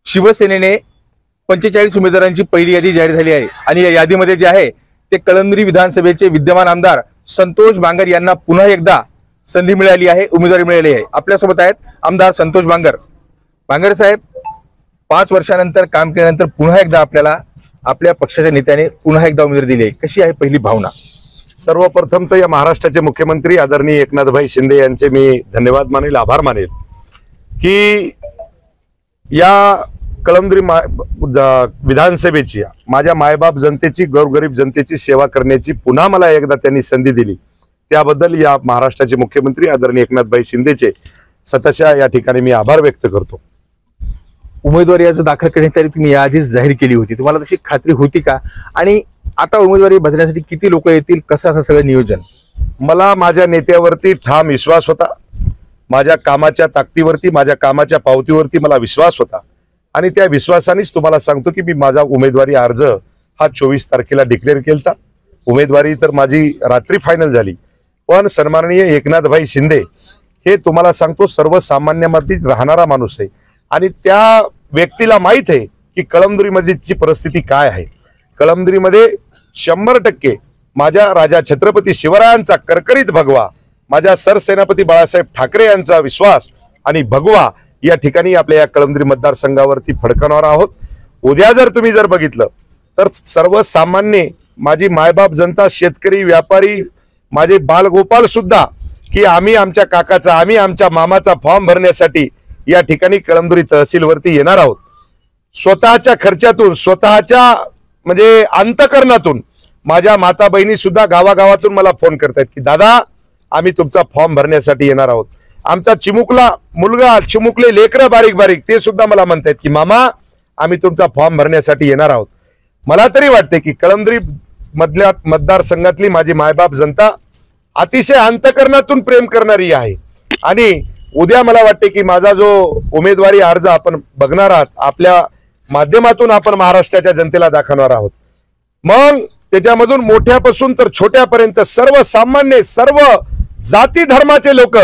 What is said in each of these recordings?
शिवसेनेने 45 उमेदवारांची पहिली यादी जाहीर झाली आहे आणि या यादीमध्ये जे आहे ते कळमनुरी विधानसभेचे विद्यमान आमदार संतोष बांगर यांना पुन्हा एकदा संधी मिळाली आहे, उमेदवारी मिळाली आहे। आपल्यासोबत आहेत आमदार संतोष बांगर। बांगर साहेब, 5 वर्षानंतर काम केल्यानंतर पुन्हा एकदा आपल्याला आपल्या पक्षाच्या नेत्याने पुन्हा एकदा उमेदवारी दिली आहे, कशी आहे पहिली भावना? सर्वप्रथम तर या महाराष्ट्राचे मुख्यमंत्री आदरणीय एकनाथभाई शिंदे यांचे मी धन्यवाद मानेल, आभार मानेल की या कळमनुरी विधानसभेची माझ्या मायबाप जनतेची, गोरगरीब जनतेची सेवा करण्याची पुन्हा मला एकदा त्यांनी संधी दिली, त्याबद्दल या महाराष्ट्राचे मुख्यमंत्री आदरणीय एकनाथभाई शिंदेचे सतशा या ठिकाणी मी आभार व्यक्त करतो। उमेदवारी अर्ज दाखल करण्यासाठी तुम्ही याआधीच जाहीर केली होती, तुम्हाला तशी खात्री होती का? आणि आता उमेदवारी भरण्यासाठी किती लोक येतील, कसं असं सगळं नियोजन? मला माझ्या नेत्यावरती ठाम विश्वास होता, माझ्या कामाच्या ताकदीवरती, माझ्या कामाच्या पावतीवरती मला विश्वास होता आणि त्या विश्वासानेच तुम्हाला सांगतो की मी माझा उमेदवारी अर्ज हा 24 तारखेला डिक्लेअर केलता। उमेदवारी तर माझी रात्री फायनल झाली, पण सन्माननीय एकनाथभाई शिंदे हे तुम्हाला सांगतो सर्वसामान्यामध्ये राहणारा माणूस आहे आणि त्या व्यक्तीला माहित आहे की कळमनुरीमध्येची परिस्थिती काय आहे। कळमनुरीमध्ये 100% माझ्या राजा छत्रपती शिवरायांचा करकरीत भगवा, माझ्या सरसेनापती बाळासाहेब ठाकरे यांचा विश्वास आणि भगवा या ठिकाणी आपल्या या कळमनुरी मतदारसंघावरती फडकवणार आहोत। उद्या जर तुम्ही बघितलं तर सर्वसामान्य माझी मायबाप जनता, शेतकरी, व्यापारी, माझे बालगोपाल सुद्धा की आम्ही आमच्या काकाचा, आम्ही आमच्या मामाचा फॉर्म भरण्यासाठी या ठिकाणी कळमनुरी तहसीलवरती येणार आहोत। स्वतःच्या खर्चातून, स्वतःच्या म्हणजे अंतकरणातून माझ्या माता बहिणी सुद्धा गावागावातून मला फोन करतात की दादा आम्ही तुमचा फॉर्म भरण्यासाठी येणार आहोत। आमचा चिमुकला मुलगा, चिमुकले लेकरं बारीक बारीक ते सुद्धा मला म्हणतात की मामा आम्ही तुमचा फॉर्म भरण्यासाठी येणार आहोत। मला तरी वाटते की कळमनुरी मधल्या मतदारसंघातली माझी मायबाप जनता अतिशय अंतकरणातून प्रेम करणारी आहे आणि उद्या मला वाटते की माझा जो उमेदवारी अर्ज आपण बघणार आहात, आपल्या माध्यमातून आपण महाराष्ट्राच्या जनतेला दाखवणार आहोत। मग त्याच्यामधून मोठ्यापासून तर छोट्यापर्यंत सर्वसामान्य, सर्व जाती धर्माचे लोक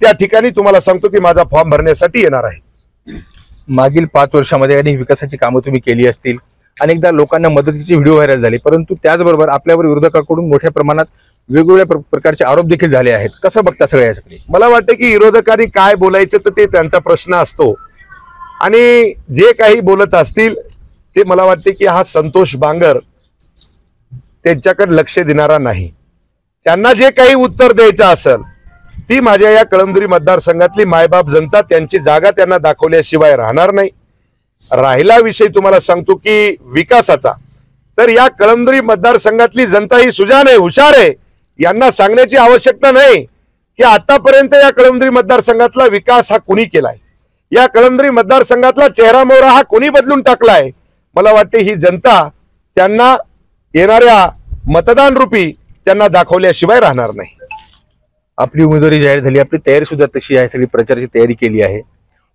त्या ठिकाणी तुम्हाला सांगतो की माझा फॉर्म भरण्यासाठी येणार आहे। मागील 5 वर्षामध्ये अनेक विकासाची कामं तुम्ही केली असतील, अनेकदा लोकांना मदतीचे व्हिडिओ व्हायरल झाले, परंतु त्याचबरोबर आपल्यावर विरोधकांकडून मोठ्या प्रमाणात वेगवेगळ्या प्रकारचे आरोप देखील झाले आहेत, कसं बघता सगळ्या यासाठी? मला वाटतं की विरोधकांनी काय बोलायचं तर ते त्यांचा प्रश्न असतो आणि जे काही बोलत असतील ते मला वाटते की हा संतोष बांगर त्यांच्याकडे लक्ष देणारा नाही। त्यांना जे काही उत्तर द्यायचं असेल ती माझ्या या कळमनुरी मतदारसंघातली मायबाप जनता त्यांची जागा त्यांना दाखवल्याशिवाय राहणार नाही। राहिला विषय तुम्हाला सांगतो की विकासाचा, तर या कळमनुरी मतदारसंघातली जनता ही सुजाण आहे, हुशार आहे, यांना सांगण्याची आवश्यकता नाही की आतापर्यंत या कळमनुरी मतदारसंघातला विकास हा कोणी केलाय, या कळमनुरी मतदारसंघातला चेहरा मोहरा हा कोणी बदलून टाकलाय। मला वाटते ही जनता त्यांना येणाऱ्या मतदान रूपी त्यांना दाखवल्याशिवाय राहणार नाही। आपली उमेदवारी जाहीर झाली, आपली तयारी सुद्धा तशी आहे, सगळी प्रचाराची तयारी केली आहे।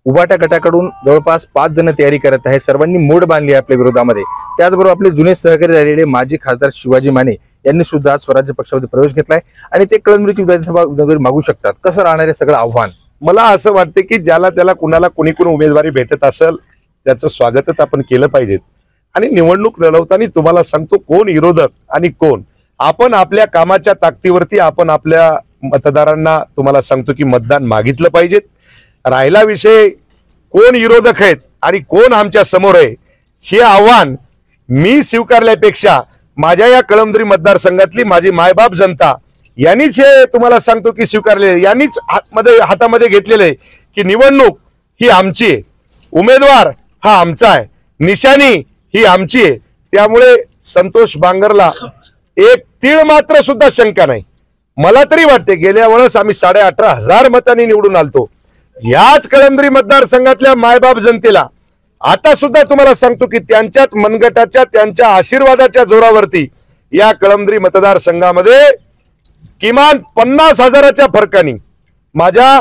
उभाटा गटाकडून जवळपास 5 जण तयारी करत आहेत, सर्वांनी मोड बांधली आहे आपल्या विरोधामध्ये। त्याचबरोबर आपले जुने सहकारी झालेले माजी खासदार शिवाजी माने यांनी सुद्धा स्वराज्य पक्षामध्ये प्रवेश घेतलाय आणि ते कळमनुरीची उमेदवारी मागू शकतात। कसं राहणार आहे सगळं आव्हान? मला असं वाटते की ज्याला त्याला कुणाला कोणी उमेदवारी भेटत असेल त्याचं स्वागतच आपण केलं पाहिजे आणि निवडणूक लढवताना तुम्हाला सांगतो कोण विरोधक आणि कोण, आपण आपल्या कामाच्या ताकदीवरती आपण आपल्या मतदारांना तुम्हाला सांगतो की मतदान मागितलं पाहिजे। राहिला विषय कोण विरोधक आहेत आणि कोण आमच्या समोर आहे हे आव्हान मी स्वीकारल्यापेक्षा माझ्या या कळमनुरी मतदारसंघातली माझी मायबाप जनता यांनीच हे तुम्हाला सांगतो की स्वीकारले, यांनीच हातामध्ये घेतलेले की निवडणूक ही आमची आहे, उमेदवार हा आमचा आहे, निशाणी ही आमची आहे। त्यामुळे संतोष बांगरला एक तीळ मात्र सुद्धा शंका नाही। मला तरी वाटते गेल्या वेळेस आम्ही 18,500 मतांनी निवडून आलतो। याच कळमनुरी मतदारसंघातल्या मायबाप जनतेला आता सुद्धा तुम्हाला सांगतो की त्यांच्याच मनगटाच्या, त्यांच्या आशीर्वादाच्या जोरावरती या कळमनुरी मतदारसंघामध्ये किमान 50,000च्या फरकाने माझ्या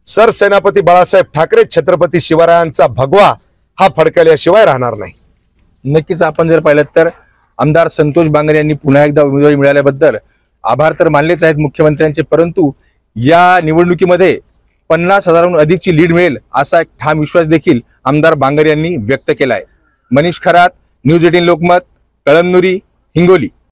सरसेनापती बाळासाहेब ठाकरे, छत्रपती शिवरायांचा भगवा हा फडकल्याशिवाय राहणार नाही। नक्कीच आपण जर पाहिलं तर आमदार संतोष बांगर यांनी पुन्हा एकदा उमेदवारी मिळाल्याबद्दल आभार तर मानलेच आहेत मुख्यमंत्र्यांचे, परंतु या निवडणुकीमध्ये 50,000हून अधिकची लीड मिळेल असा एक ठाम विश्वास देखील आमदार बांगर यांनी व्यक्त केला आहे. मनीष खरात, न्यूज 18 लोकमत, कळमनुरी, हिंगोली.